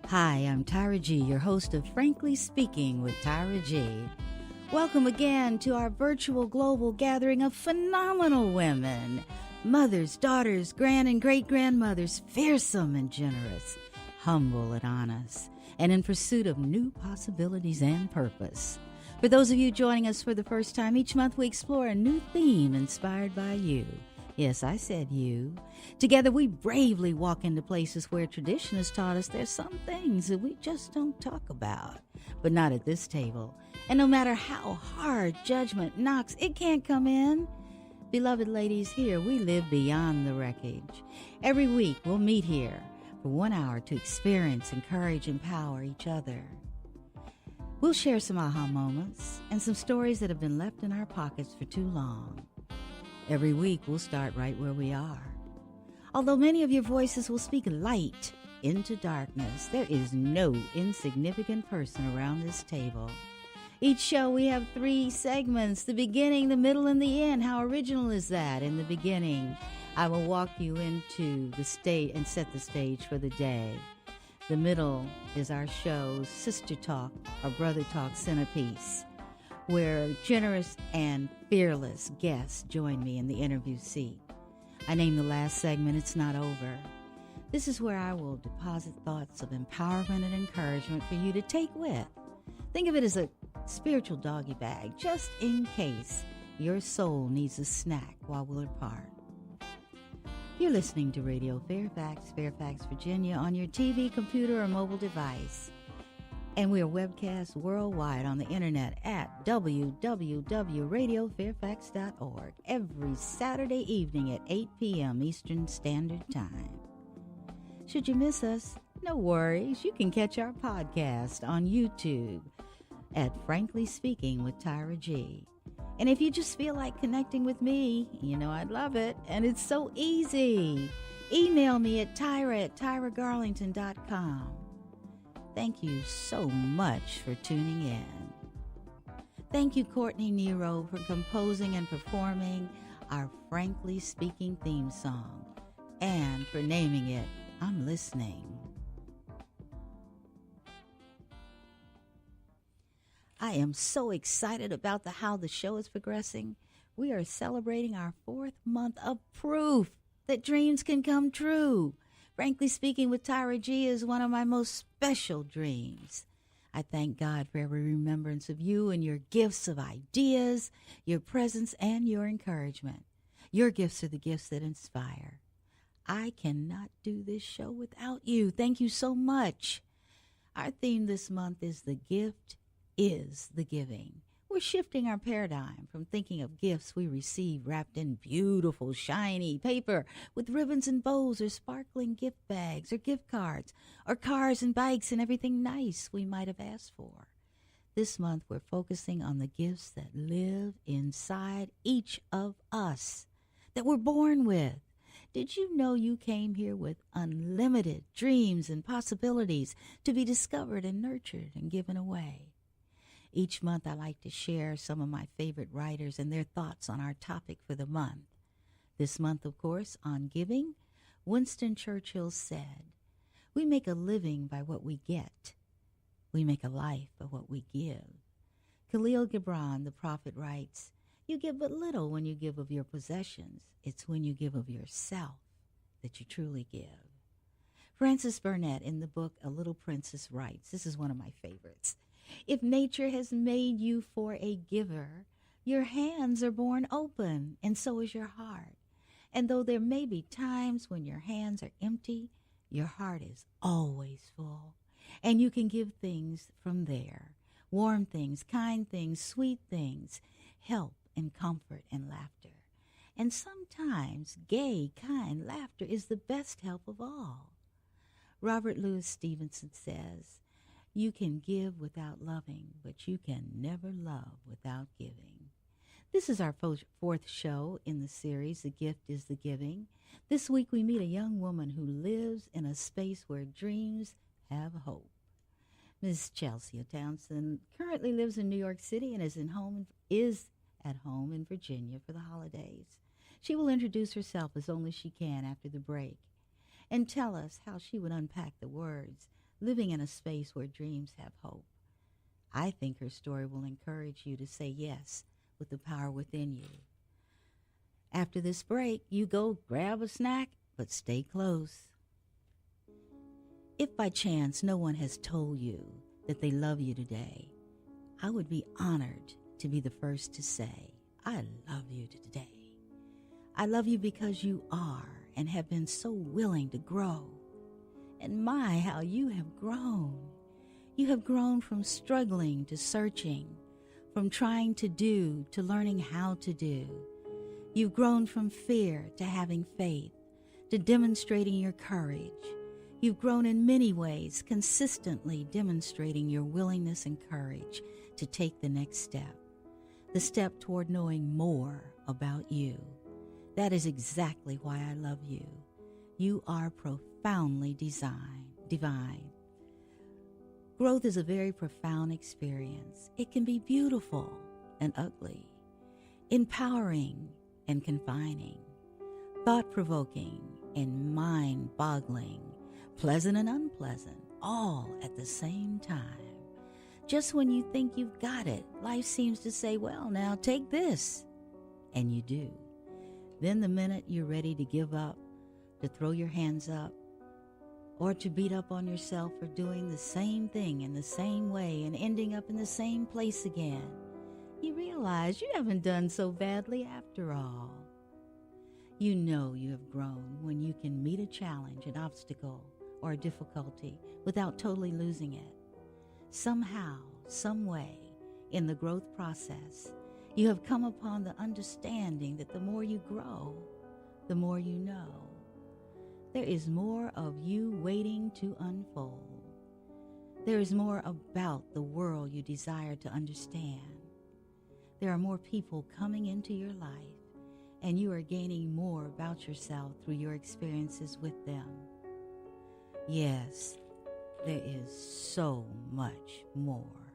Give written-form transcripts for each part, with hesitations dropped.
Hi, I'm Tyra G, your host of Frankly Speaking with Tyra G. Welcome again to our virtual global gathering of phenomenal women, mothers, daughters, grand and great-grandmothers, fearsome and generous, humble and honest, and in pursuit of new possibilities and purpose. For those of you joining us for the first time, each month we explore a new theme inspired by you. Yes, I said you. Together we bravely walk into places where tradition has taught us there's some things that we just don't talk about. But not at this table. And no matter how hard judgment knocks, it can't come in. Beloved ladies, here we live beyond the wreckage. Every week we'll meet here for 1 hour to experience, encourage, empower each other. We'll share some aha moments and some stories that have been left in our pockets for too long. Every week, we'll start right where we are. Although many of your voices will speak light into darkness, there is no insignificant person around this table. Each show, we have 3 segments, the beginning, the middle, and the end. How original is that? In the beginning, I will walk you into the stage and set the stage for the day. The middle is our show's Sister Talk or Brother Talk centerpiece, where generous and fearless guests join me in the interview seat. I name the last segment, It's Not Over. This is where I will deposit thoughts of empowerment and encouragement for you to take with. Think of it as a spiritual doggy bag, just in case your soul needs a snack while we're apart. You're listening to Radio Fairfax, Fairfax, Virginia, on your TV, computer, or mobile device. And we are webcast worldwide on the internet at www.radiofairfax.org every Saturday evening at 8 p.m. Eastern Standard Time. Should you miss us, no worries. You can catch our podcast on YouTube at Frankly Speaking with Tyra G. And if you just feel like connecting with me, you know I'd love it. And it's so easy. Email me at tyra@tyragarlington.com. Thank you so much for tuning in. Thank you, Courtney Nero, for composing and performing our Frankly Speaking theme song, and for naming it, I'm Listening. I am so excited about how the show is progressing. We are celebrating our 4th month of proof that dreams can come true. Frankly Speaking with Tyra G is one of my most special dreams. I thank God for every remembrance of you and your gifts of ideas, your presence, and your encouragement. Your gifts are the gifts that inspire. I cannot do this show without you. Thank you so much. Our theme this month is The Gift is the Giving. We're shifting our paradigm from thinking of gifts we receive wrapped in beautiful, shiny paper with ribbons and bows, or sparkling gift bags, or gift cards, or cars and bikes and everything nice we might have asked for. This month, we're focusing on the gifts that live inside each of us, that we're born with. Did you know you came here with unlimited dreams and possibilities to be discovered and nurtured and given away? Each month, I like to share some of my favorite writers and their thoughts on our topic for the month. This month, of course, on giving, Winston Churchill said, "We make a living by what we get. We make a life by what we give." Khalil Gibran, the prophet, writes, "You give but little when you give of your possessions. It's when you give of yourself that you truly give." Frances Burnett, in the book A Little Princess, writes, this is one of my favorites, "If nature has made you for a giver, your hands are born open, and so is your heart. And though there may be times when your hands are empty, your heart is always full. And you can give things from there, warm things, kind things, sweet things, help and comfort and laughter. And sometimes gay, kind laughter is the best help of all." Robert Louis Stevenson says, "You can give without loving, but you can never love without giving." This is our 4th show in the series, The Gift is the Giving. This week we meet a young woman who lives in a space where dreams have hope. Ms. Chelsea Townsend currently lives in New York City and is at home in Virginia for the holidays. She will introduce herself as only she can after the break and tell us how she would unpack the words, living in a space where dreams have hope. I think her story will encourage you to say yes with the power within you. After this break, you go grab a snack, but stay close. If by chance no one has told you that they love you today, I would be honored to be the first to say, I love you today. I love you because you are and have been so willing to grow. And my, how you have grown. You have grown from struggling to searching, from trying to do to learning how to do. You've grown from fear to having faith, to demonstrating your courage. You've grown in many ways, consistently demonstrating your willingness and courage to take the next step, the step toward knowing more about you. That is exactly why I love you. You are profoundly divine. Growth is a very profound experience. It can be beautiful and ugly, empowering and confining, thought-provoking and mind-boggling, pleasant and unpleasant, all at the same time. Just when you think you've got it, life seems to say, well, now take this. And you do. Then the minute you're ready to give up, to throw your hands up, or to beat up on yourself for doing the same thing in the same way and ending up in the same place again, you realize you haven't done so badly after all. You know you have grown when you can meet a challenge, an obstacle, or a difficulty without totally losing it. Somehow, some way, in the growth process, you have come upon the understanding that the more you grow, the more you know. There is more of you waiting to unfold. There is more about the world you desire to understand. There are more people coming into your life, and you are gaining more about yourself through your experiences with them. Yes, there is so much more.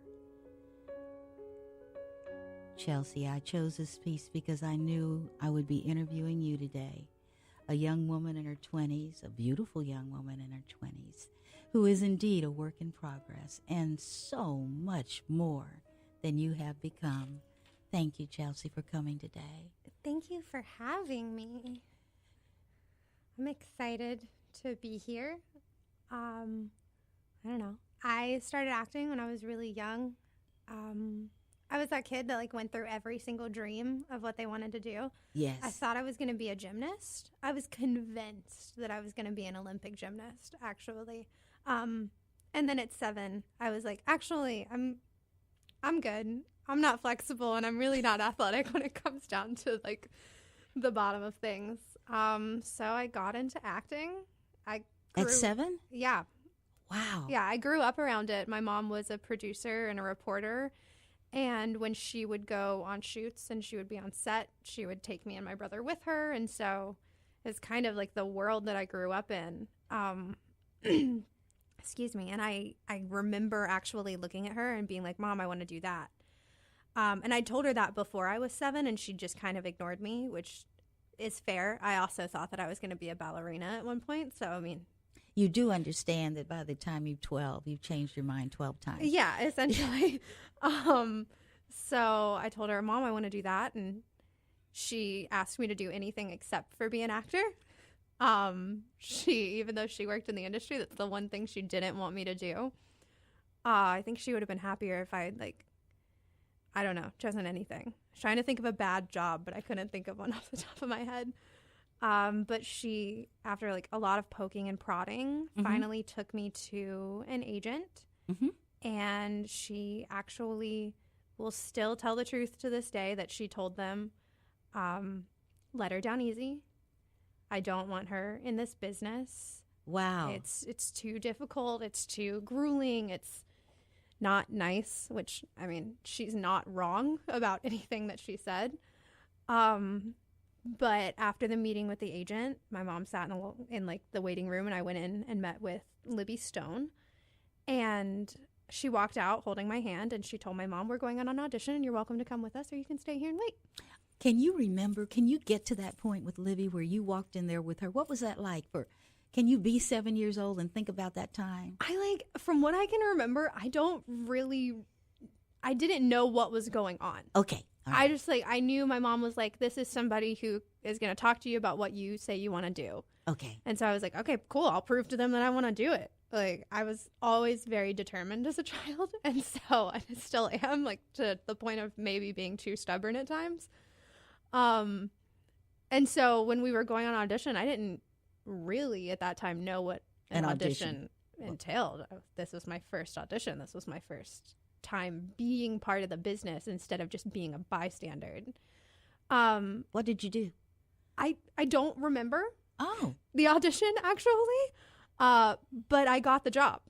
Chelsea, I chose this piece because I knew I would be interviewing you today, a young woman in her 20s, a beautiful young woman in her 20s, who is indeed a work in progress and so much more than you have become. Thank you, Chelsea, for coming today. Thank you for having me. I'm excited to be here. I don't know. I started acting when I was really young. I was that kid that went through every single dream of what they wanted to do. Yes. I thought I was going to be a gymnast. I was convinced that I was going to be an Olympic gymnast, actually. And then at 7, I was like, actually, I'm good. I'm not flexible, and I'm really not athletic when it comes down to the bottom of things. So I got into acting. At 7? Yeah. Wow. Yeah, I grew up around it. My mom was a producer and a reporter. And when she would go on shoots and she would be on set, she would take me and my brother with her. And so it's kind of like the world that I grew up in. Excuse me. And I remember actually looking at her and being like, Mom, I want to do that. And I told her that before I was 7, and she just kind of ignored me, which is fair. I also thought that I was going to be a ballerina at one point. So, I mean, you do understand that by the time you're 12, you've changed your mind 12 times. Yeah, essentially. So I told her, Mom, I want to do that. And she asked me to do anything except for be an actor. Even though she worked in the industry, that's the one thing she didn't want me to do. I think she would have been happier if I I don't know, chosen anything. I was trying to think of a bad job, but I couldn't think of one off the top of my head. But she, after a lot of poking and prodding, finally took me to an agent. And she actually will still tell the truth to this day that she told them, let her down easy. I don't want her in this business. Wow. It's too difficult. It's too grueling. It's not nice, which, I mean, she's not wrong about anything that she said. But after the meeting with the agent, my mom sat in the waiting room, and I went in and met with Libby Stone. And she walked out holding my hand, and she told my mom, we're going on an audition, and you're welcome to come with us, or you can stay here and wait. Can you get to that point with Libby where you walked in there with her? What was that like for Can you be 7 years old and think about that time? From what I can remember, I didn't know what was going on. Okay. All right. I just I knew my mom was like, this is somebody who is going to talk to you about what you say you want to do. Okay. And so I was like, okay, cool. I'll prove to them that I want to do it. Like, I was always very determined as a child. And so I still am, like, to the point of maybe being too stubborn at times. And so when we were going on audition, I didn't really at that time know what an audition entailed. This was my first audition. This was my first time being part of the business instead of just being a bystander. What did you do? I don't remember the audition, actually, but I got the job.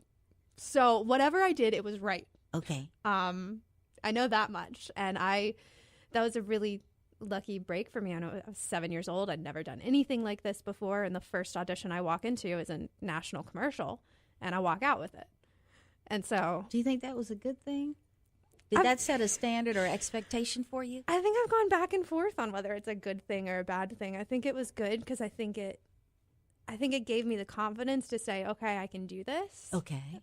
So whatever I did, it was right. Okay. I know that much. And that was a really lucky break for me. I was 7 years old. I'd never done anything like this before. And the first audition I walk into is a national commercial, and I walk out with it. And so, do you think that was a good thing? Did that set a standard or expectation for you? I think I've gone back and forth on whether it's a good thing or a bad thing. I think it was good because I think it gave me the confidence to say, okay, I can do this. Okay.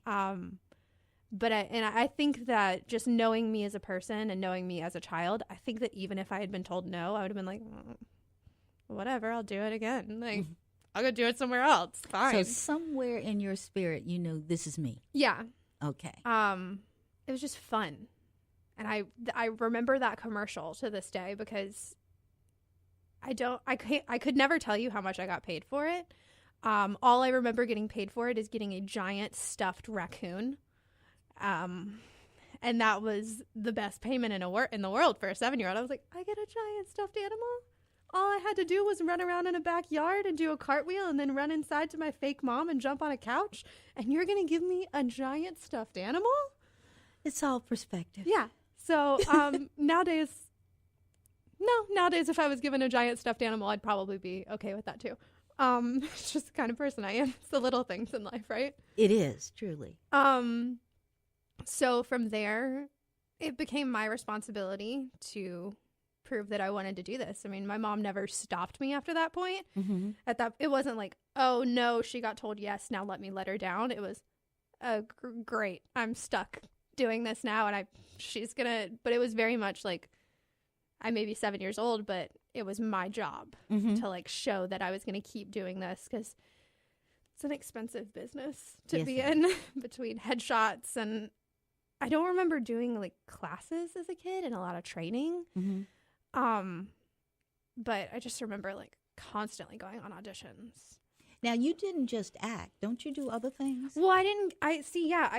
But I think that just knowing me as a person and knowing me as a child, I think that even if I had been told no, I would have been like, whatever, I'll do it again. Like, I'll go do it somewhere else. Fine. So somewhere in your spirit, you know, this is me. Yeah. Okay. It was just fun. And I remember that commercial to this day because I could never tell you how much I got paid for it. All I remember getting paid for it is getting a giant stuffed raccoon. And that was the best payment in the world for a 7-year-old. I was like, I get a giant stuffed animal? All I had to do was run around in a backyard and do a cartwheel and then run inside to my fake mom and jump on a couch? And you're going to give me a giant stuffed animal? It's all perspective. Yeah. So nowadays, if I was given a giant stuffed animal, I'd probably be okay with that too. It's just the kind of person I am. It's the little things in life, right? It is, truly. So from there, it became my responsibility to prove that I wanted to do this. I mean, my mom never stopped me after that point. Mm-hmm. It wasn't like, oh no, she got told yes, now let me let her down. It was, great, I'm stuck doing this now, and but it was very much like, I may be 7 years old, but it was my job to like show that I was going to keep doing this because it's an expensive business to be in between headshots. And I don't remember doing like classes as a kid and a lot of training. But I just remember like constantly going on auditions. Now, you didn't just act. Don't you do other things? Well, I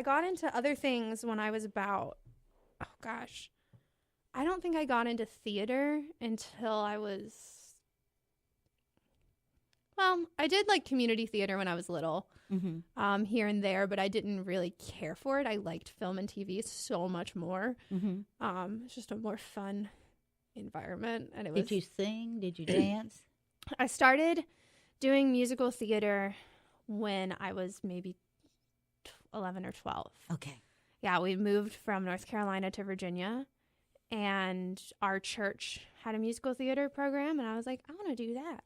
got into other things when I was about, I don't think I got into theater until I was, I did like community theater when I was little, here and there, but I didn't really care for it. I liked film and TV so much more. It's just a more fun environment. And Did you sing? Did you dance? I started doing musical theater when I was maybe 11 or 12. Okay. Yeah, we moved from North Carolina to Virginia, and our church had a musical theater program, and I was like, I want to do that.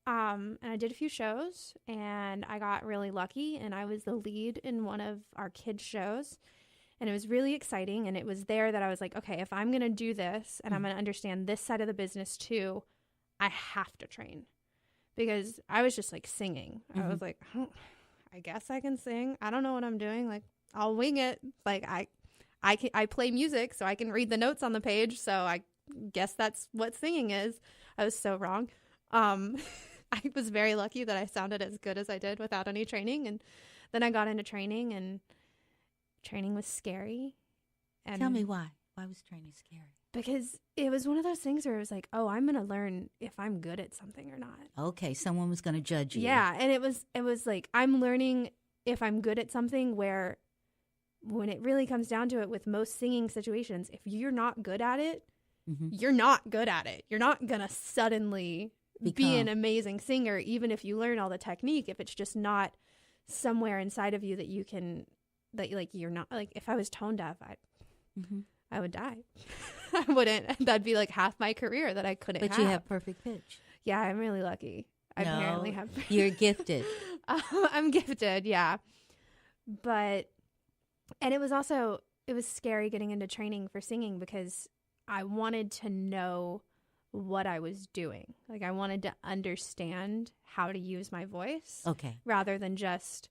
And I did a few shows, and I got really lucky, and I was the lead in one of our kids' shows, and it was really exciting, and it was there that I was like, okay, if I'm going to do this, and I'm going to understand this side of the business too, I have to train. Because I was just like singing. I was like, I guess I can sing. I don't know what I'm doing. Like, I'll wing it. Like, I play music, so I can read the notes on the page. So I guess that's what singing is. I was so wrong. I was very lucky that I sounded as good as I did without any training. And then I got into training, and training was scary. And tell me why. Why was training scary? Because it was one of those things where it was like, oh, I'm going to learn if I'm good at something or not. Okay, someone was going to judge you. Yeah, and it was like, I'm learning if I'm good at something, where when it really comes down to it with most singing situations, if you're not good at it, you're not good at it. You're not going to suddenly be an amazing singer, even if you learn all the technique, if it's just not somewhere inside of you that you can, that like you're not, like if I was tone deaf, I would die. I wouldn't. That'd be like half my career that I couldn't have. But you have perfect pitch. Yeah, I'm really lucky. I No, apparently have. you're gifted. I'm gifted, yeah. But, and it was scary getting into training for singing because I wanted to know what I was doing. Like, I wanted to understand how to use my voice. Okay. Rather than just,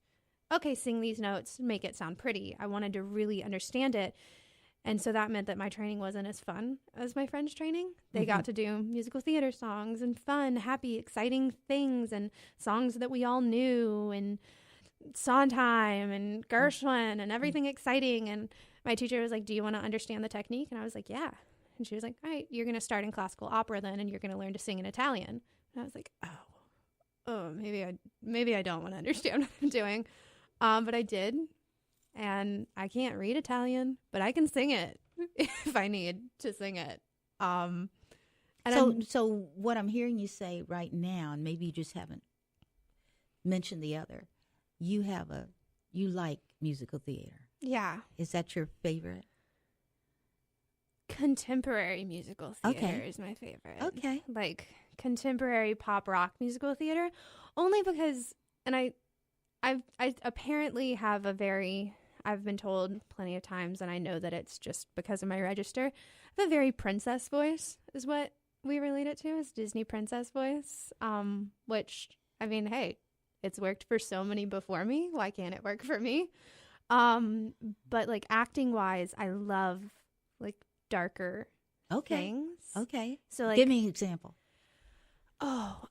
okay, sing these notes, make it sound pretty. I wanted to really understand it. And so that meant that my training wasn't as fun as my friends' training. They got to do musical theater songs and fun, happy, exciting things and songs that we all knew and Sondheim and Gershwin and everything exciting. And my teacher was like, do you want to understand the technique? And I was like, yeah. And she was like, all right, you're going to start in classical opera then, and you're going to learn to sing in Italian. And I was like, maybe I don't want to understand what I'm doing. But I did. And I can't read Italian, but I can sing it if I need to sing it. So what I'm hearing you say right now, and maybe you just haven't mentioned the other, you like musical theater. Yeah. Is that your favorite? Contemporary musical theater is my favorite. Okay. Like contemporary pop rock musical theater, only because, and I apparently have I've been told plenty of times, and I know that it's just because of my register, I have a very princess voice is what we relate it to, as Disney princess voice, which, I mean, hey, it's worked for so many before me. Why can't it work for me? But like acting wise, I love like darker things. Okay. So like, give me an example. Oh,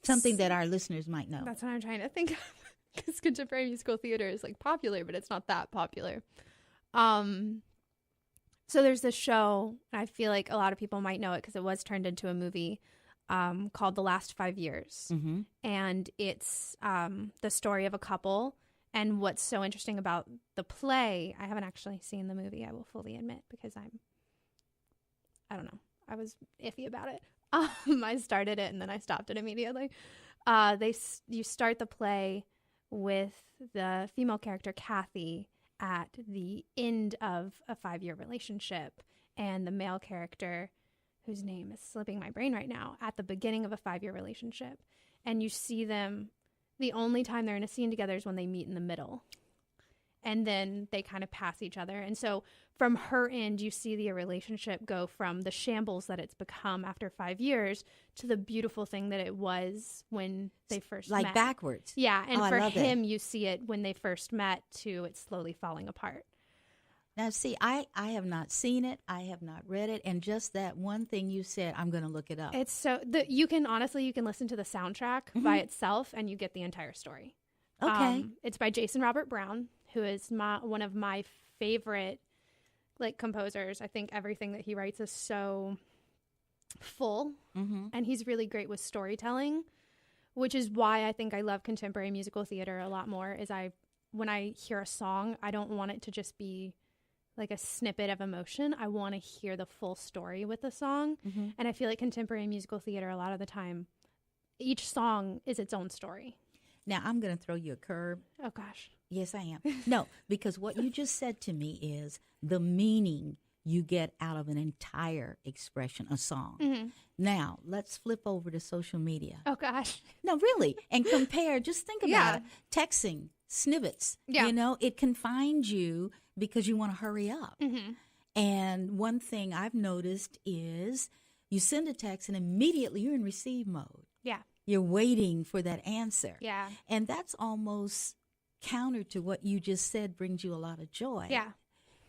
something that our listeners might know. That's what I'm trying to think of. Because contemporary musical theater is like popular, but it's not that popular. So there's this show, and I feel like a lot of people might know it because it was turned into a movie called The Last 5 Years. Mm-hmm. And it's the story of a couple. And what's so interesting about the play, I haven't actually seen the movie, I will fully admit, because I don't know, I was iffy about it. I started it and then I stopped it immediately. You start the play with the female character Kathy at the end of a 5-year relationship, and the male character, whose name is slipping my brain right now, at the beginning of a 5-year relationship. And you see them, the only time they're in a scene together is when they meet in the middle. And then they kind of pass each other. And so from her end, you see the relationship go from the shambles that it's become after 5 years to the beautiful thing that it was when they first met. Like backwards. Yeah. And for him, that. you see it when they first met to it slowly falling apart. Now, see, I have not seen it. I have not read it. And just that one thing you said, I'm going to look it up. It's so, you can listen to the soundtrack by itself and you get the entire story. Okay. It's by Jason Robert Brown, who is one of my favorite like composers. I think everything that he writes is so full, and he's really great with storytelling, which is why I think I love contemporary musical theater a lot more. When I hear a song, I don't want it to just be like a snippet of emotion. I want to hear the full story with the song, and I feel like contemporary musical theater, a lot of the time, each song is its own story. Now, I'm going to throw you a curve. Oh, gosh. Yes, I am. No, because what you just said to me is the meaning you get out of an entire expression, a song. Mm-hmm. Now, let's flip over to social media. Oh, gosh. No, really. And compare. Just think about it. Texting, snippets. Yeah. You know, it can find you because you want to hurry up. Mm-hmm. And one thing I've noticed is you send a text and immediately you're in receive mode. Yeah. You're waiting for that answer. Yeah. And that's almost counter to what you just said brings you a lot of joy. Yeah.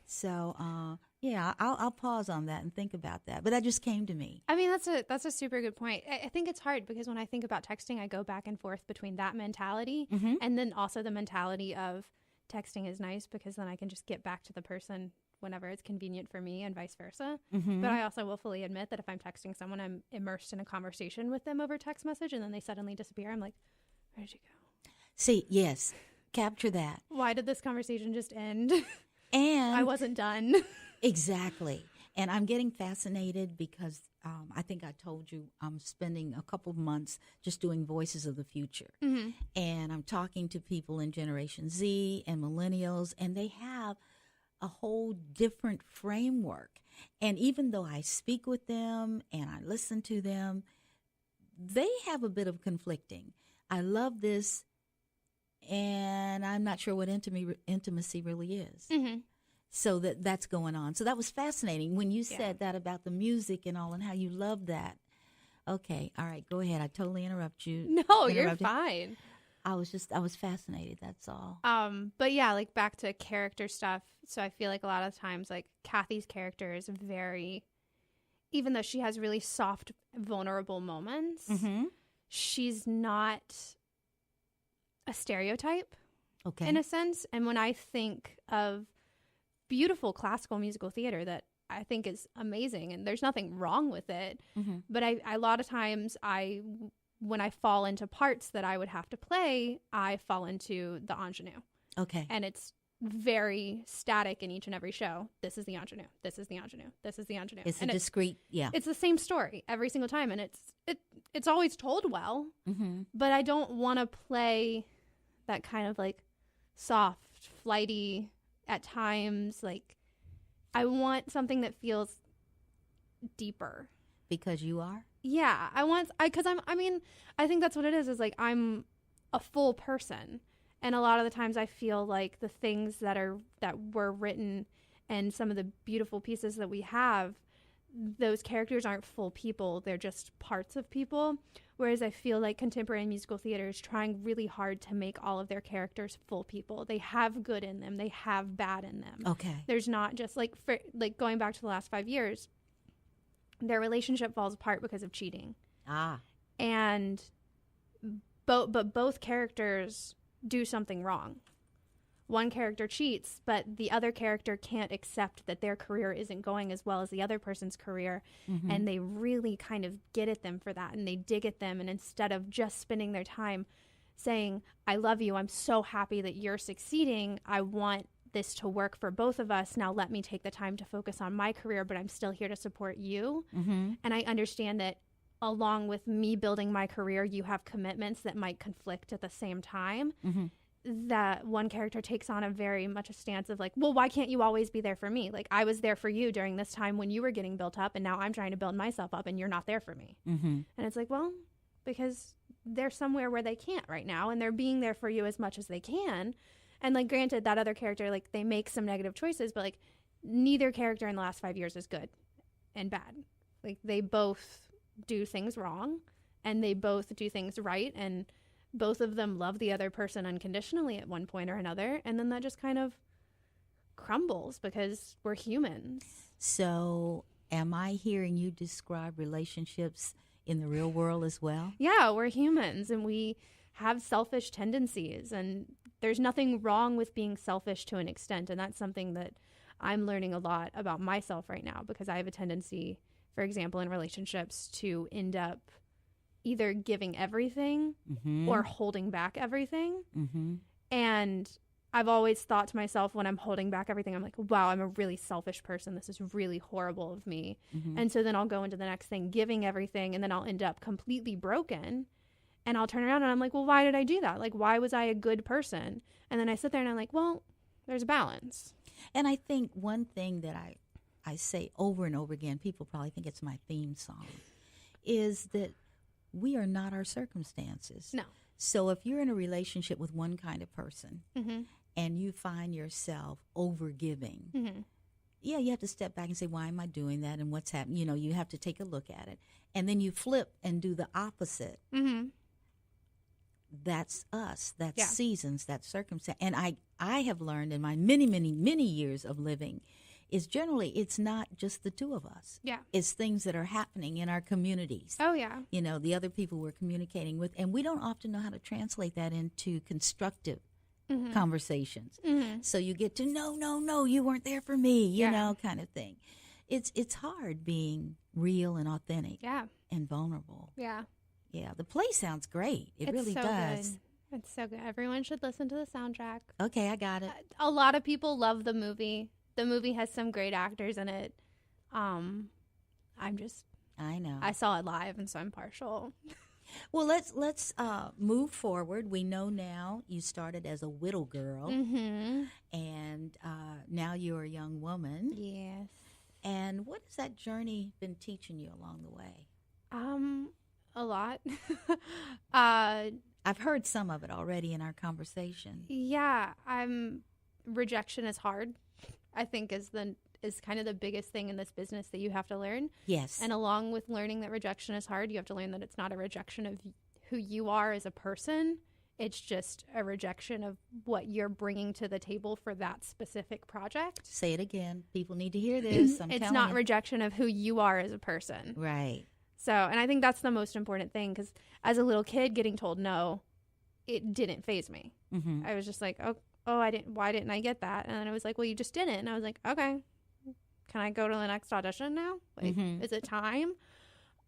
So, I'll pause on that and think about that. But that just came to me. I mean, that's a super good point. I think it's hard because when I think about texting, I go back and forth between that mentality and then also the mentality of texting is nice because then I can just get back to the person whenever it's convenient for me and vice versa. But I also will fully admit that if I'm texting someone, I'm immersed in a conversation with them over text message and then they suddenly disappear. I'm like, where did you go? See, yes, capture that. Why did this conversation just end? And I wasn't done. Exactly. And I'm getting fascinated because I think I told you I'm spending a couple of months just doing Voices of the Future. And I'm talking to people in Generation Z and millennials, and they have a whole different framework. And even though I speak with them and I listen to them, they have a bit of conflicting. I love this, and I'm not sure what intimacy really is. Mm-hmm. So that's going on. So that was fascinating when you said that about the music and all and how you love that. Okay, all right, go ahead. I totally interrupt you. No, you're fine. I was fascinated, that's all. But yeah, like back to character stuff. So I feel like a lot of times, like Kathy's character is very, even though she has really soft, vulnerable moments, she's not a stereotype, in a sense. And when I think of beautiful classical musical theater that I think is amazing, and there's nothing wrong with it, but I a lot of times when I fall into parts that I would have to play, I fall into the ingenue. Okay. And it's very static in each and every show. This is the ingenue. This is the ingenue. This is the ingenue. It's a discrete, It's the same story every single time, and it's always told well. But I don't want to play that kind of like soft, flighty at times. Like I want something that feels deeper. Because you are? Yeah, I think that's what it is like I'm a full person. And a lot of the times I feel like the things that were written and some of the beautiful pieces that we have, those characters aren't full people. They're just parts of people. Whereas I feel like contemporary musical theater is trying really hard to make all of their characters full people. They have good in them. They have bad in them. Okay. There's not just like going back to the last 5 years, their relationship falls apart because of cheating. And both characters do something wrong. One character cheats, but the other character can't accept that their career isn't going as well as the other person's career. And they really kind of get at them for that, and they dig at them. And instead of just spending their time saying, I love you, I'm so happy that you're succeeding, I want this to work for both of us. Now let me take the time to focus on my career, but I'm still here to support you. And I understand that along with me building my career, you have commitments that might conflict at the same time. That one character takes on a very much a stance of like, well, why can't you always be there for me? Like I was there for you during this time when you were getting built up, and now I'm trying to build myself up and you're not there for me. And it's like, well, because they're somewhere where they can't right now, and they're being there for you as much as they can. And like, granted, that other character, like they make some negative choices, but like neither character in the last 5 years is good and bad. Like they both do things wrong and they both do things right, and both of them love the other person unconditionally at one point or another, and then that just kind of crumbles because we're humans. So am I hearing you describe relationships in the real world as well? Yeah, we're humans and we have selfish tendencies, and there's nothing wrong with being selfish to an extent, and that's something that I'm learning a lot about myself right now, because I have a tendency, for example, in relationships to end up either giving everything or holding back everything. And I've always thought to myself when I'm holding back everything, I'm like, wow, I'm a really selfish person. This is really horrible of me. And so then I'll go into the next thing, giving everything, and then I'll end up completely broken. And I'll turn around and I'm like, well, why did I do that? Like, why was I a good person? And then I sit there and I'm like, well, there's a balance. And I think one thing that I say over and over again, people probably think it's my theme song, is that we are not our circumstances. No. So if you're in a relationship with one kind of person and you find yourself overgiving, yeah, you have to step back and say, why am I doing that and what's happening? You know, you have to take a look at it. And then you flip and do the opposite. That's us. That's seasons. That's circumstance. And I have learned in my many, many, many years of living is generally it's not just the two of us. Yeah. It's things that are happening in our communities. Oh, yeah. You know, the other people we're communicating with. And we don't often know how to translate that into constructive conversations. So you get to, no, you weren't there for me, you know, kind of thing. It's hard being real and authentic and vulnerable. Yeah. Yeah, the play sounds great. It really so does. Good. It's so good. Everyone should listen to the soundtrack. Okay, I got it. A lot of people love the movie. The movie has some great actors in it. I know. I saw it live, and so I'm partial. Well, let's move forward. We know now you started as a widow girl, and now you're a young woman. Yes. And what has that journey been teaching you along the way? a lot. uh, I've heard some of it already in our conversation. yeah, rejection is hard, I think is kind of the biggest thing in this business that you have to learn. Yes. And along with learning that rejection is hard, you have to learn that it's not a rejection of who you are as a person. It's just a rejection of what you're bringing to the table for that specific project. Say it again. People need to hear this. It's not rejection of who you are as a person. Right. So, and I think that's the most important thing, because as a little kid getting told no, it didn't faze me. Mm-hmm. I was just like, why didn't I get that? And then I was like, well, you just didn't. And I was like, okay, can I go to the next audition now? Like, is it time?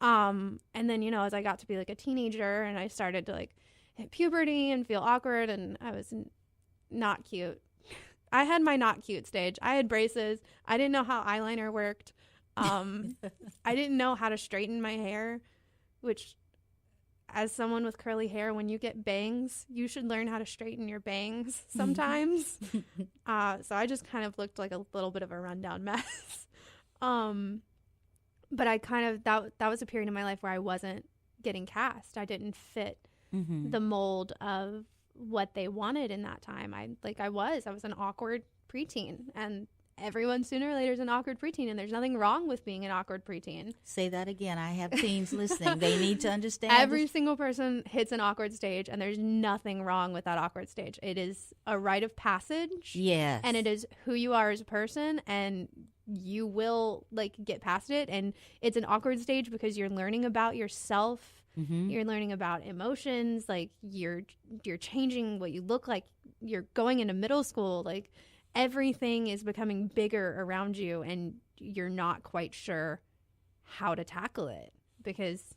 And then, as I got to be like a teenager and I started to like hit puberty and feel awkward, and I was not cute. I had my not cute stage. I had braces. I didn't know how eyeliner worked. I didn't know how to straighten my hair, which, as someone with curly hair, when you get bangs, you should learn how to straighten your bangs sometimes. So I just kind of looked like a little bit of a rundown mess. But I kind of, that was a period in my life where I wasn't getting cast. I didn't fit the mold of what they wanted in that time. I was an awkward preteen, and everyone sooner or later is an awkward preteen, and there's nothing wrong with being an awkward preteen. Say that again. I have teens listening. They need to understand. Every single person hits an awkward stage, and there's nothing wrong with that awkward stage. It is a rite of passage. Yes. And it is who you are as a person, and you will get past it. And it's an awkward stage because you're learning about yourself. You're learning about emotions. You're changing what you look like. You're going into middle school. Everything is becoming bigger around you, and you're not quite sure how to tackle it because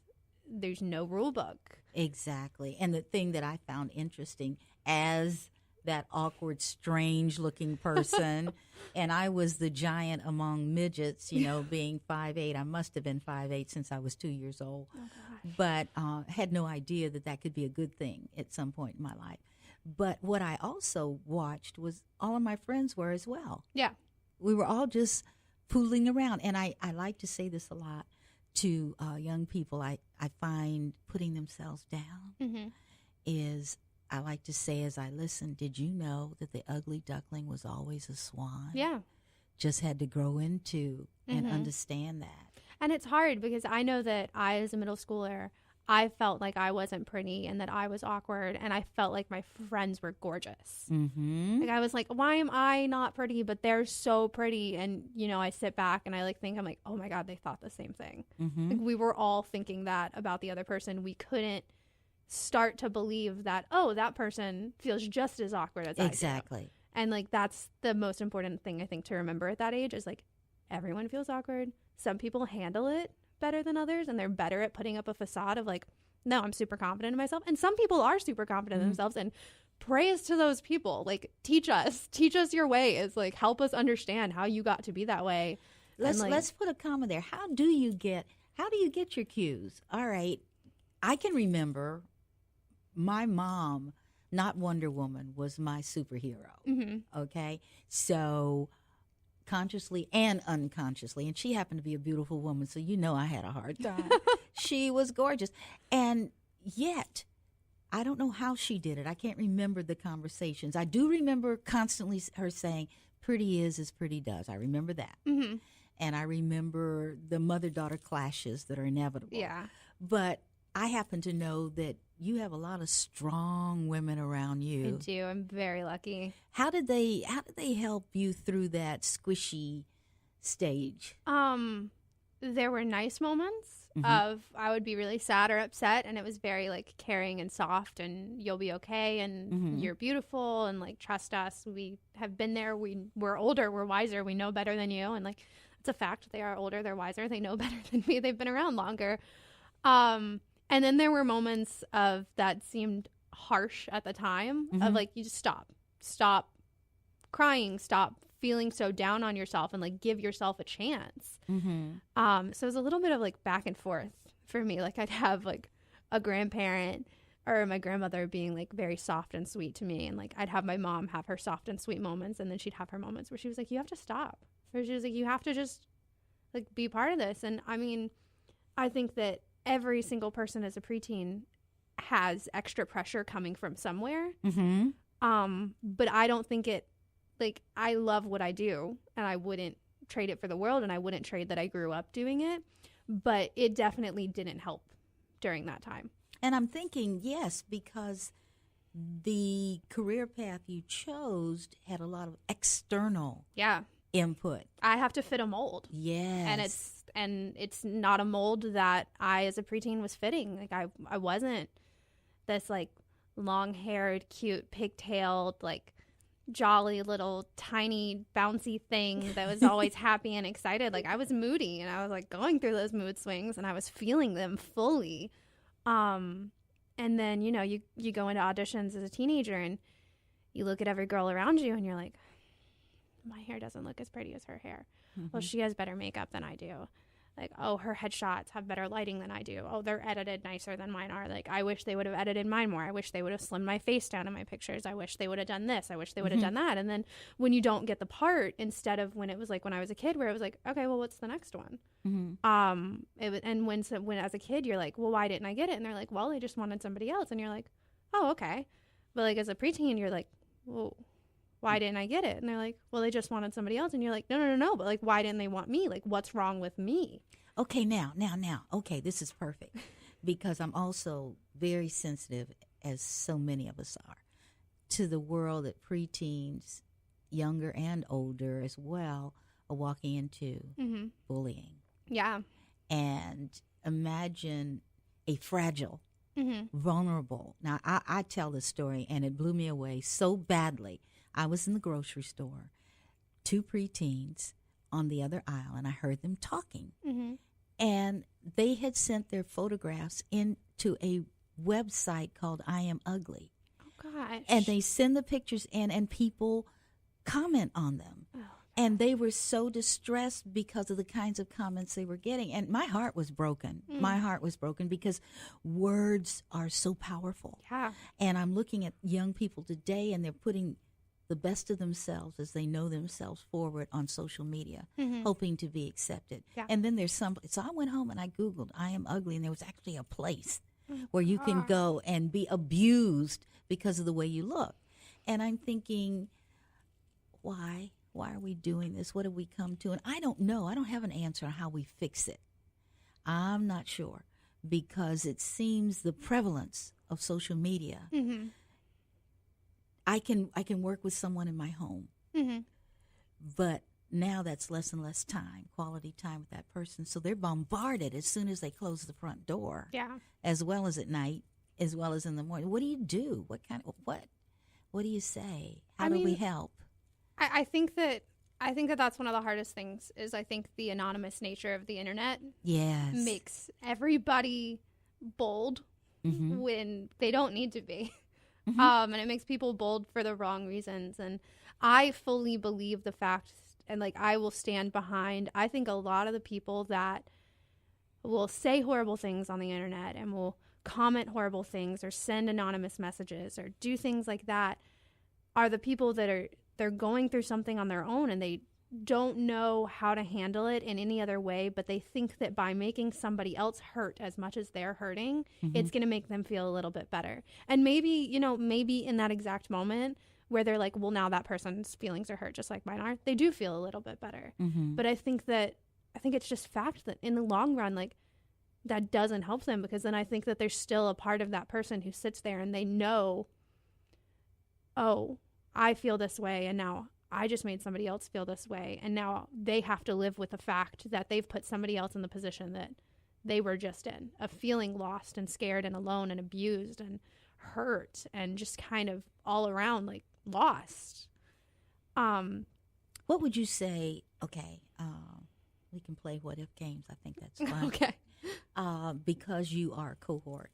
there's no rule book. Exactly. And the thing that I found interesting as that awkward, strange-looking person, and I was the giant among midgets, being 5'8". I must have been 5'8" since I was 2 years old. Oh, gosh. But had no idea that could be a good thing at some point in my life. But what I also watched was all of my friends were as well. Yeah. We were all just fooling around. And I like to say this a lot to young people. I find putting themselves down is, I like to say as I listen, did you know that the ugly duckling was always a swan? Yeah. Just had to grow into and understand that. And it's hard because I know that I, as a middle schooler, I felt like I wasn't pretty and that I was awkward, and I felt like my friends were gorgeous. I was like, why am I not pretty, but they're so pretty? And, I sit back and I think, I'm like, oh my God, they thought the same thing. We were all thinking that about the other person. We couldn't start to believe that, that person feels just as awkward as I do. Exactly. And that's the most important thing I think to remember at that age is everyone feels awkward. Some people handle it better than others, and they're better at putting up a facade of no, I'm super confident in myself. And some people are super confident in themselves, and praise to those people. Teach us your ways. Help us understand how you got to be that way. Let's put a comma there. How do you get your cues? All right. I can remember my mom, not Wonder Woman, was my superhero. Okay. So consciously and unconsciously, and she happened to be a beautiful woman, so I had a hard time. She was gorgeous, and yet I don't know how she did it. I can't remember the conversations. I do remember constantly her saying, pretty is as pretty does. I remember that. And I remember the mother-daughter clashes that are inevitable. Yeah. But I happen to know that you have a lot of strong women around you. I do. I'm very lucky. How did they help you through that squishy stage? There were nice moments of I would be really sad or upset, and it was very caring and soft, and you'll be okay, and you're beautiful, and trust us. We have been there. We're older. We're wiser. We know better than you, and it's a fact. They are older. They're wiser. They know better than me. They've been around longer. And then there were moments of that seemed harsh at the time of you just stop crying, stop feeling so down on yourself, and give yourself a chance. So it was a little bit of back and forth for me. I'd have a grandparent or my grandmother being very soft and sweet to me, and I'd have my mom have her soft and sweet moments, and then she'd have her moments where she was you have to stop, or she was you have to just be part of this. And I mean, I think that every single person as a preteen has extra pressure coming from somewhere. Mm-hmm. But I don't think it, like, I love what I do, and I wouldn't trade it for the world, and I wouldn't trade that I grew up doing it. But it definitely didn't help during that time. And I'm thinking, yes, because the career path you chose had a lot of external input. I have to fit a mold. Yes. And it's not a mold that I as a preteen was fitting. Like I wasn't this like long-haired, cute, pigtailed, like jolly little tiny bouncy thing that was always happy and excited. Like I was moody, and I was like going through those mood swings, and I was feeling them fully. And then, you know, you go into auditions as a teenager, and you look at every girl around you, and you're like, my hair doesn't look as pretty as her hair. Mm-hmm. Well, she has better makeup than I do. Like, oh, her headshots have better lighting than I do. Oh, they're edited nicer than mine are. Like, I wish they would have edited mine more. I wish they would have slimmed my face down in my pictures. I wish they would have done this. I wish they would have done that. And then when you don't get the part, instead of when it was like when I was a kid, where it was like, okay, well, what's the next one? And when as a kid, you're like, well, why didn't I get it? And they're like, well, they just wanted somebody else. And you're like, oh, okay. But like as a preteen, you're like, well, why didn't I get it? And they're like, well, they just wanted somebody else. And you're like, no. But like, why didn't they want me? Like, what's wrong with me? Okay, now. Okay, this is perfect because I'm also very sensitive, as so many of us are, to the world that preteens, younger and older as well, are walking into bullying. Yeah. And imagine a fragile, vulnerable. Now, I tell this story, and it blew me away so badly. I was in the grocery store, 2 preteens on the other aisle, and I heard them talking. And they had sent their photographs into a website called I Am Ugly. Oh, gosh. And they send the pictures in, and people comment on them. Oh. And they were so distressed because of the kinds of comments they were getting. And my heart was broken. My heart was broken because words are so powerful. Yeah. And I'm looking at young people today, and they're putting the best of themselves as they know themselves forward on social media, hoping to be accepted. Yeah. And then there's so I went home and I Googled I Am Ugly, and there was actually a place where you can go and be abused because of the way you look. And I'm thinking, why? Why are we doing this? What have we come to? And I don't know. I don't have an answer on how we fix it. I'm not sure, because it seems the prevalence of social media. I can work with someone in my home, but now that's less and less time, quality time with that person. So they're bombarded as soon as they close the front door, as well as at night, as well as in the morning. What do you do? What do you say? How do we help? I think that that's one of the hardest things. Is I think the anonymous nature of the internet makes everybody bold when they don't need to be. And it makes people bold for the wrong reasons. And I fully believe the fact, and like I will stand behind, I think a lot of the people that will say horrible things on the internet and will comment horrible things or send anonymous messages or do things like that are the people that they're going through something on their own, and they don't know how to handle it in any other way, but they think that by making somebody else hurt as much as they're hurting, it's going to make them feel a little bit better. And maybe in that exact moment where they're like, well, now that person's feelings are hurt just like mine are, they do feel a little bit better. But I think it's just fact that in the long run, like, that doesn't help them, because then I think that there's still a part of that person who sits there and they know, oh, I feel this way, and now I just made somebody else feel this way, and now they have to live with the fact that they've put somebody else in the position that they were just in, of feeling lost and scared and alone and abused and hurt and just kind of all around like lost. What would you say? Okay, we can play what if games. I think that's fun. Okay. Because you are a cohort,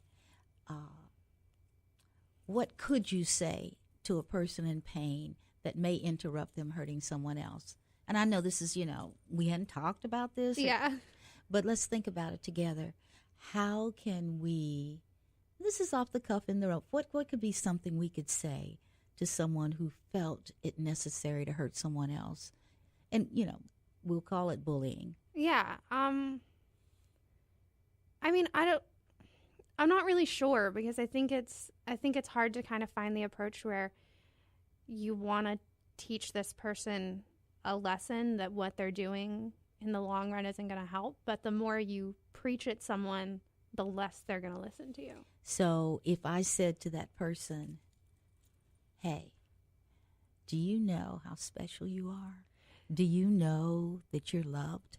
what could you say to a person in pain that may interrupt them hurting someone else? And I know this is, we hadn't talked about this. But let's think about it together. How can we, this is off the cuff in the rope, what could be something we could say to someone who felt it necessary to hurt someone else? And, we'll call it bullying. Yeah. I I'm not really sure because I think it's hard to kind of find the approach where you want to teach this person a lesson that what they're doing in the long run isn't going to help. But the more you preach at someone, the less they're going to listen to you. So if I said to that person, hey, do you know how special you are? Do you know that you're loved?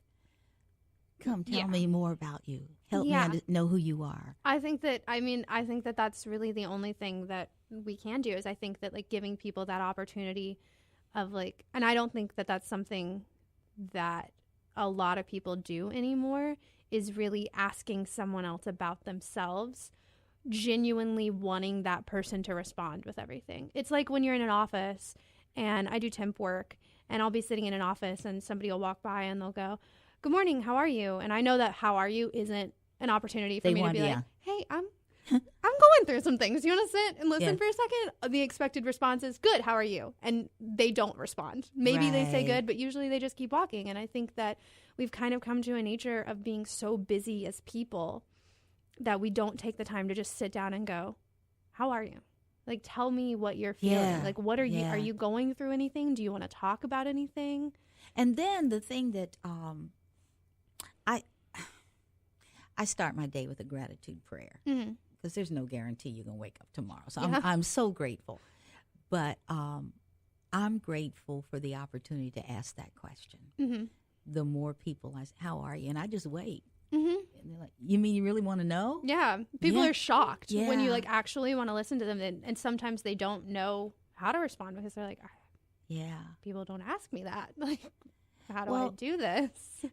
Come tell me more about you. Help me know who you are. I think that that's really the only thing that we can do is I think that like giving people that opportunity of like, and I don't think that that's something that a lot of people do anymore, is really asking someone else about themselves, genuinely wanting that person to respond with everything. It's like when you're in an office and I do temp work and I'll be sitting in an office and somebody will walk by and they'll go, good morning, how are you? And I know that how are you isn't an opportunity for me to be like, hey, I'm going through some things. You want to sit and listen for a second? The expected response is, good, how are you? And they don't respond. Maybe they say good, but usually they just keep walking. And I think that we've kind of come to a nature of being so busy as people that we don't take the time to just sit down and go, how are you? Like, tell me what you're feeling. Yeah. Like, what are you? Are you going through anything? Do you want to talk about anything? And then the thing that I start my day with a gratitude prayer because there's no guarantee you're going to wake up tomorrow. So I'm so grateful. But I'm grateful for the opportunity to ask that question. Mm-hmm. The more people I say, how are you? And I just wait. Mm-hmm. And they're like, you mean you really want to know? Yeah. People are shocked when you like actually want to listen to them. And sometimes they don't know how to respond because they're like, people don't ask me that. Like, how do I do this?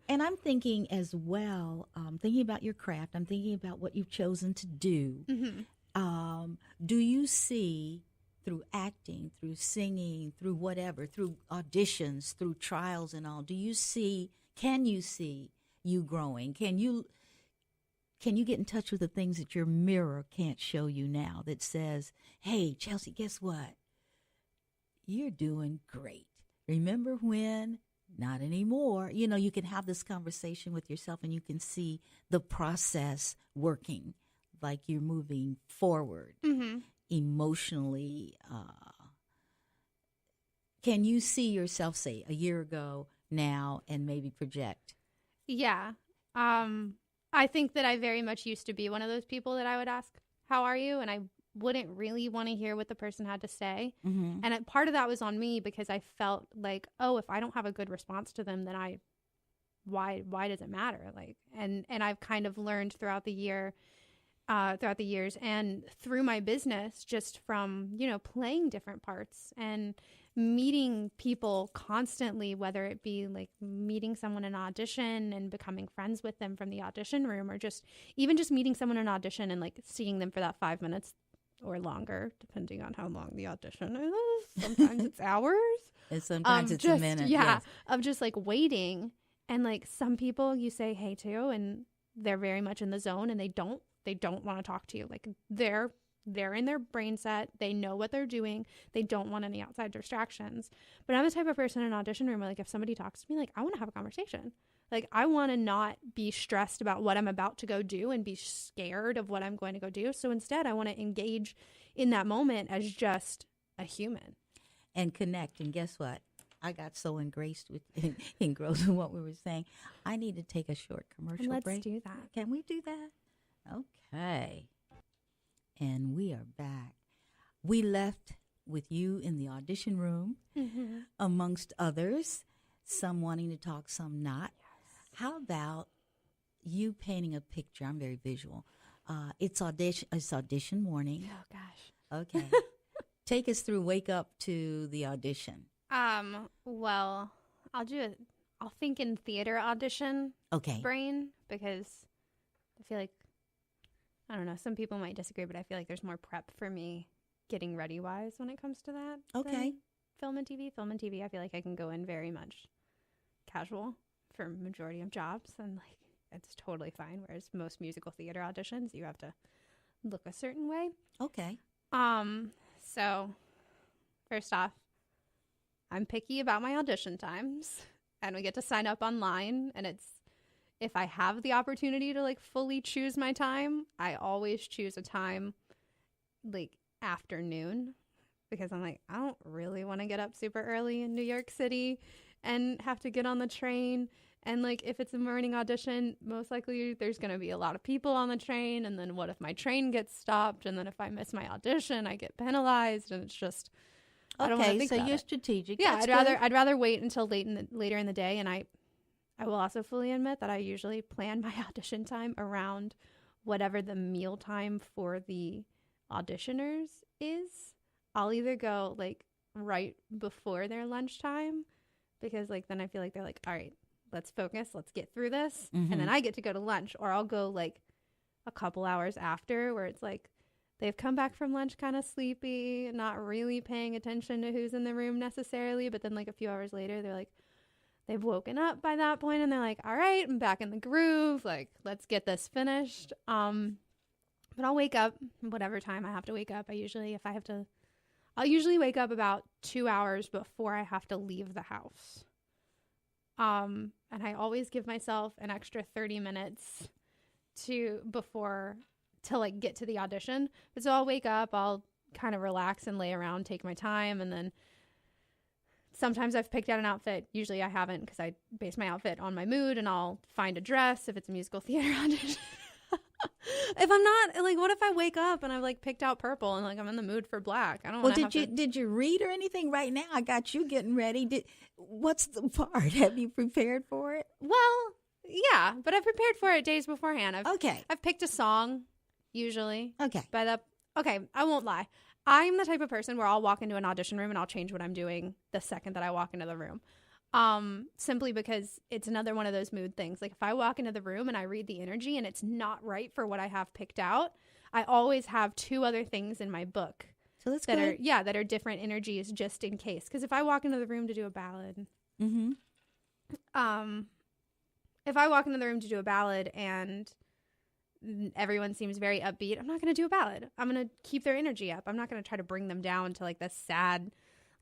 And I'm thinking as well, thinking about your craft, I'm thinking about what you've chosen to do. Mm-hmm. Do you see through acting, through singing, through whatever, through auditions, through trials and all, can you see you growing? Can you get in touch with the things that your mirror can't show you now that says, hey, Chelsea, guess what? You're doing great. Remember when? Not anymore. You know, you can have this conversation with yourself and you can see the process working, like you're moving forward emotionally. Can you see yourself, say, a year ago now and maybe project? Yeah. I think that I very much used to be one of those people that I would ask, how are you? And I wouldn't really want to hear what the person had to say. Mm-hmm. And part of that was on me because I felt like, oh, if I don't have a good response to them, then why does it matter? Like, and I've kind of learned throughout the years and through my business, just from, playing different parts and meeting people constantly, whether it be like meeting someone in an audition and becoming friends with them from the audition room, or just meeting someone in an audition and like seeing them for that 5 minutes or longer, depending on how long the audition is. Sometimes it's hours. And sometimes it's a minute. Yeah. Yes. Of just like waiting. And like some people you say hey to and they're very much in the zone and they don't want to talk to you. Like they're in their brain set. They know what they're doing. They don't want any outside distractions. But I'm the type of person in an audition room where like if somebody talks to me, like I want to have a conversation. Like I want to not be stressed about what I'm about to go do and be scared of what I'm going to go do. So instead, I want to engage in that moment as just a human. And connect. And guess what? I got so engrossed with what we were saying. I need to take a short commercial break. Let's do that. Can we do that? Okay. And we are back. We left with you in the audition room, amongst others, some wanting to talk, some not. How about you painting a picture? I'm very visual. It's audition morning. Oh, gosh. Okay. Take us through wake up to the audition. Well, I'll think in theater audition brain because I feel like, I don't know, some people might disagree, but I feel like there's more prep for me getting ready wise when it comes to that. Okay. Film and TV, I feel like I can go in very much casual for majority of jobs and like it's totally fine. Whereas most musical theater auditions, you have to look a certain way. Okay. So first off, I'm picky about my audition times and we get to sign up online and it's if I have the opportunity to like fully choose my time, I always choose a time like afternoon, because I'm like, I don't really want to get up super early in New York City and have to get on the train. And like, if it's a morning audition, most likely there's going to be a lot of people on the train. And then what if my train gets stopped? And then if I miss my audition, I get penalized. And it's just, I don't want to think so about you're it. strategic. Yeah, That's I'd rather wait until later in the day. And I will also fully admit that I usually plan my audition time around whatever the meal time for the auditioners is. I'll either go like right before their lunchtime, because like then I feel like they're like, all right, let's focus, let's get through this. Mm-hmm. And then I get to go to lunch, or I'll go like a couple hours after, where it's like they've come back from lunch kind of sleepy, not really paying attention to who's in the room necessarily. But then like a few hours later, they're like, they've woken up by that point and they're like, all right, I'm back in the groove. Like, let's get this finished. But I'll wake up whatever time I have to wake up. I'll usually wake up about 2 hours before I have to leave the house. And I always give myself an extra 30 minutes to like get to the audition. But so I'll wake up, I'll kind of relax and lay around, take my time. And then sometimes I've picked out an outfit. Usually I haven't, because I base my outfit on my mood, and I'll find a dress if it's a musical theater audition. If I'm not, like, what if I wake up and I've like picked out purple and like I'm in the mood for black? I don't Well, want did you read or anything right now? I got you getting ready. What's the part? Have you prepared for it? Well, yeah, but I've prepared for it days beforehand. I've picked a song, usually. Okay. Okay, I won't lie. I'm the type of person where I'll walk into an audition room and I'll change what I'm doing the second that I walk into the room. Simply because it's another one of those mood things. Like if I walk into the room and I read the energy and it's not right for what I have picked out, I always have 2 other things in my book. So that's that good. that are different energies, just in case. Because if I walk into the room to do a ballad, Mm-hmm. if I walk into the room to do a ballad and everyone seems very upbeat, I'm not going to do a ballad. I'm going to keep their energy up. I'm not going to try to bring them down to like this sad,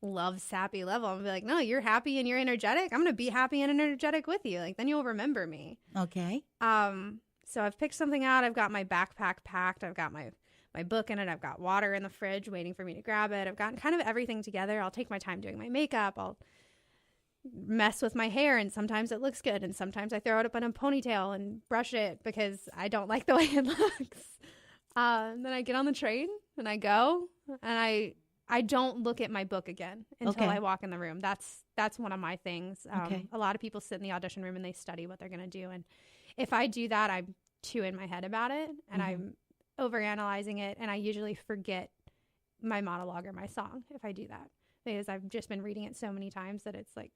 love sappy level. I'm going to be like, no, you're happy and you're energetic. I'm going to be happy and energetic with you. Like, then you'll remember me. Okay. So I've picked something out. I've got my backpack packed. I've got my book in it. I've got water in the fridge waiting for me to grab it. I've gotten kind of everything together. I'll take my time doing my makeup. I'll mess with my hair, and sometimes it looks good, and sometimes I throw it up in a ponytail and brush it because I don't like the way it looks. Then I get on the train and I go, and I don't look at my book again until I walk in the room. That's one of my things. A lot of people sit in the audition room and they study what they're going to do. And if I do that, I'm too in my head about it, and I'm overanalyzing it. And I usually forget my monologue or my song if I do that, because I've just been reading it so many times that it's like,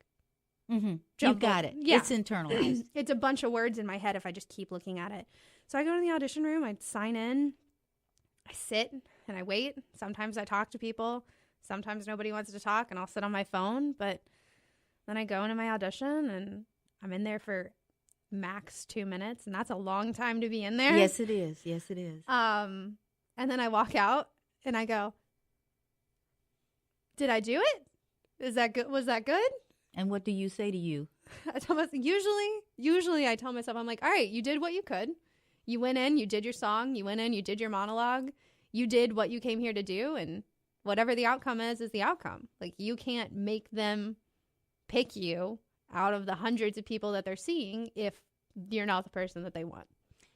you've got it. Yeah. It's internalized. It's a bunch of words in my head if I just keep looking at it. So I go to the audition room, I sign in, I sit and I wait. Sometimes I talk to people. Sometimes nobody wants to talk and I'll sit on my phone. But then I go into my audition and I'm in there for max 2 minutes. And that's a long time to be in there. Yes, it is. Yes, it is. And then I walk out and I go, did I do it? Is that good? Was that good? And what do you say to you? I tell myself, usually I tell myself, I'm like, all right, you did what you could. You went in, you did your song, you went in, you did your monologue, you did what you came here to do, and whatever the outcome is the outcome. Like, you can't make them pick you out of the hundreds of people that they're seeing if you're not the person that they want.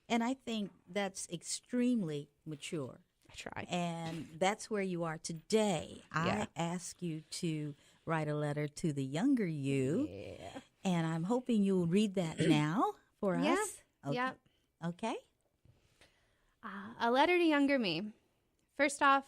And I think that's extremely mature. I try. And that's where you are today. Yeah. I ask you to write a letter to the younger you. Yeah. And I'm hoping you'll read that now for us. Okay. Yeah. Okay. A letter to younger me. First off,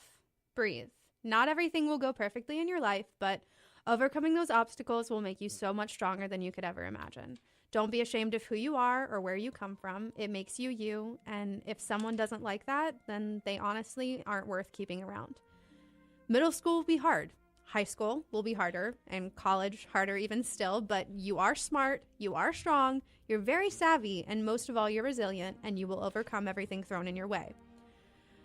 breathe. Not everything will go perfectly in your life, but overcoming those obstacles will make you so much stronger than you could ever imagine. Don't be ashamed of who you are or where you come from. It makes you you. And if someone doesn't like that, then they honestly aren't worth keeping around. Middle school will be hard. High school will be harder, and college harder even still, but you are smart, you are strong, you're very savvy, and most of all, you're resilient, and you will overcome everything thrown in your way.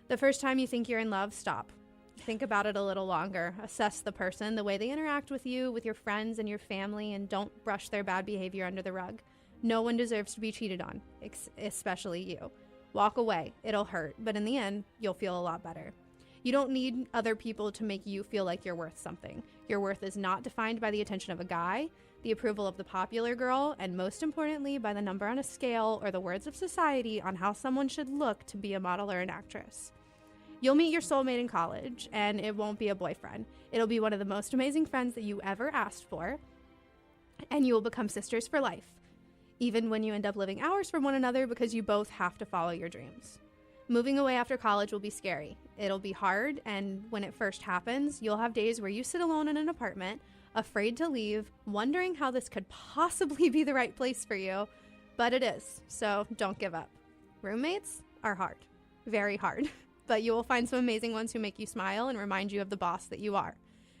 The first time you think you're in love, stop. Think about it a little longer. Assess the person, the way they interact with you, with your friends and your family, and don't brush their bad behavior under the rug. No one deserves to be cheated on, especially you. Walk away. It'll hurt, but in the end, you'll feel a lot better. You don't need other people to make you feel like you're worth something. Your worth is not defined by the attention of a guy, the approval of the popular girl, and most importantly, by the number on a scale or the words of society on how someone should look to be a model or an actress. You'll meet your soulmate in college, and it won't be a boyfriend. It'll be one of the most amazing friends that you ever asked for, and you will become sisters for life, even when you end up living hours from one another because you both have to follow your dreams. Moving away after college will be scary. It'll be hard, and when it first happens, you'll have days where you sit alone in an apartment, afraid to leave, wondering how this could possibly be the right place for you, but it is, so don't give up. Roommates are hard, very hard, but you will find some amazing ones who make you smile and remind you of the boss that you are.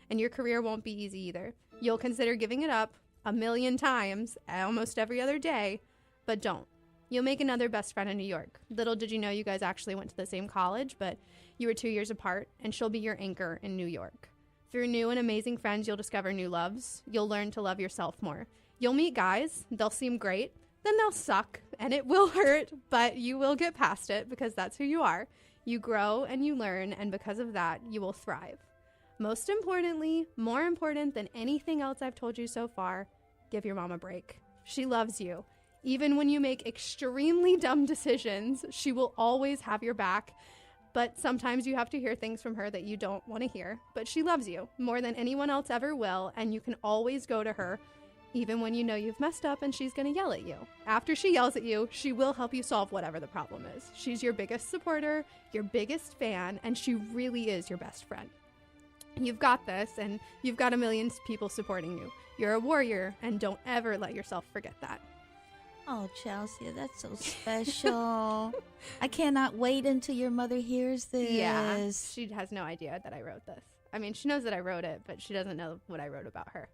And your career won't be easy either. You'll consider giving it up a million times, almost every other day, but don't. You'll make another best friend in New York. Little did you know you guys actually went to the same college, but you were 2 years apart, and she'll be your anchor in New York. Through new and amazing friends, you'll discover new loves. You'll learn to love yourself more. You'll meet guys. They'll seem great. Then they'll suck, and it will hurt, but you will get past it because that's who you are. You grow and you learn, and because of that, you will thrive. Most importantly, more important than anything else I've told you so far, give your mom a break. She loves you. Even when you make extremely dumb decisions, she will always have your back. But sometimes you have to hear things from her that you don't want to hear. But she loves you more than anyone else ever will, and you can always go to her, even when you know you've messed up and she's going to yell at you. After she yells at you, she will help you solve whatever the problem is. She's your biggest supporter, your biggest fan, and she really is your best friend. You've got this, and you've got a million people supporting you. You're a warrior, and don't ever let yourself forget that. Oh, Chelsea, that's so special. I cannot wait until your mother hears this. Yeah, she has no idea that I wrote this. I mean, she knows that I wrote it, but she doesn't know what I wrote about her.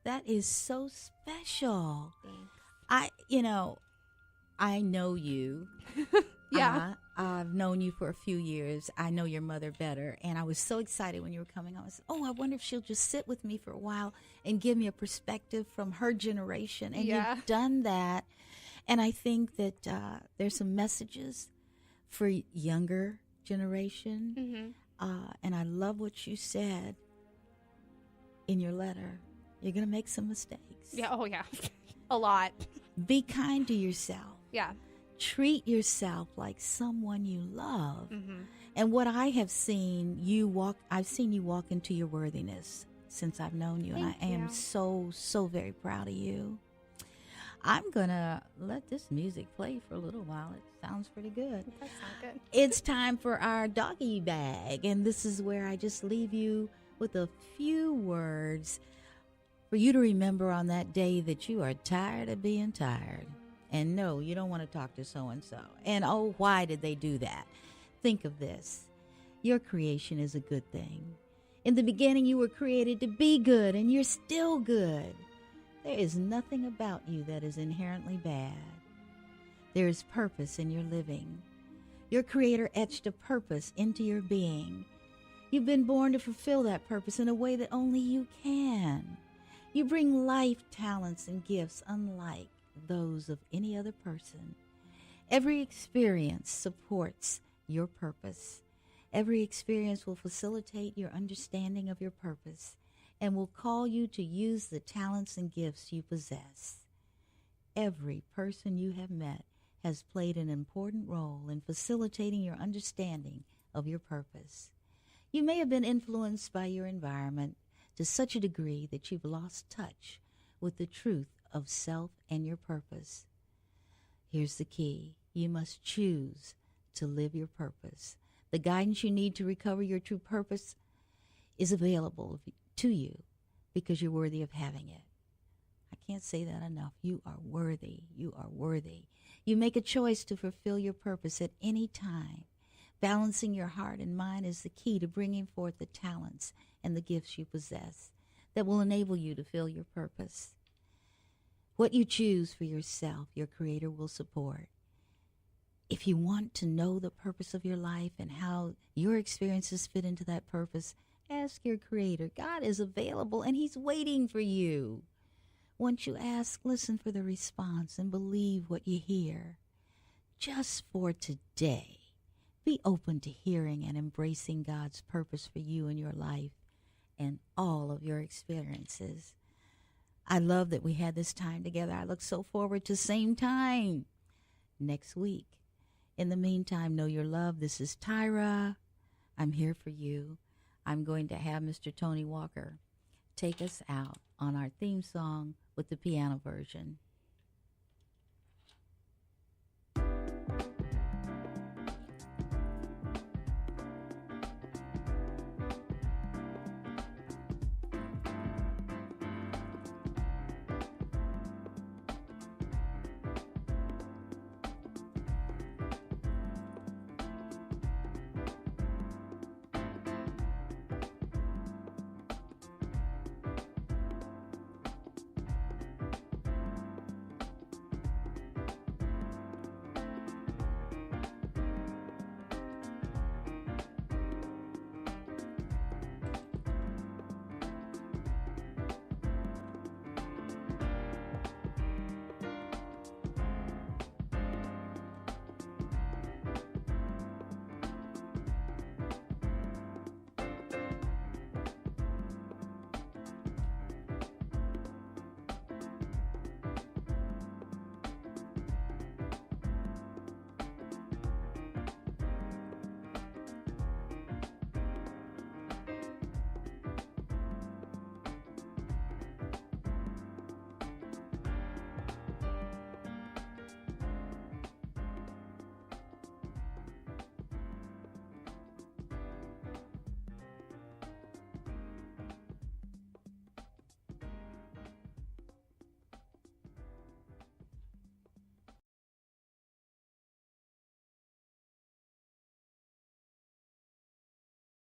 That is so special. Thanks. I know you. Yeah. I've known you for a few years. I know your mother better. And I was so excited when you were coming on. I said, I wonder if she'll just sit with me for a while and give me a perspective from her generation. And you've done that. And I think that there's some messages for younger generation. Mm-hmm. And I love what you said in your letter. You're going to make some mistakes. Yeah. Oh, yeah. A lot. Be kind to yourself. Yeah. Treat yourself like someone you love. Mm-hmm. And what I have seen I've seen you walk into your worthiness since I've known you. Thank and I you. am so, so very proud of you. I'm going to let this music play for a little while. It sounds pretty good. That sounds good. It's time for our doggy bag. And this is where I just leave you with a few words for you to remember on that day that you are tired of being tired. And no, you don't want to talk to so-and-so. And why did they do that? Think of this. Your creation is a good thing. In the beginning, you were created to be good, and you're still good. There is nothing about you that is inherently bad. There is purpose in your living. Your Creator etched a purpose into your being. You've been born to fulfill that purpose in a way that only you can. You bring life, talents, and gifts unlike those of any other person. Every experience supports your purpose. Every experience will facilitate your understanding of your purpose and will call you to use the talents and gifts you possess. Every person you have met has played an important role in facilitating your understanding of your purpose. You may have been influenced by your environment to such a degree that you've lost touch with the truth of self and your purpose. Here's the key. You must choose to live your purpose. The guidance you need to recover your true purpose is available to you because you're worthy of having it. I can't say that enough. You are worthy. You are worthy. You make a choice to fulfill your purpose at any time. Balancing your heart and mind is the key to bringing forth the talents and the gifts you possess that will enable you to fill your purpose. What you choose for yourself, your Creator will support. If you want to know the purpose of your life and how your experiences fit into that purpose, ask your Creator. God is available and He's waiting for you. Once you ask, listen for the response and believe what you hear. Just for today, be open to hearing and embracing God's purpose for you in your life and all of your experiences. I love that we had this time together. I look so forward to same time next week. In the meantime, know your love. This is Tyra. I'm here for you. I'm going to have Mr. Tony Walker take us out on our theme song with the piano version.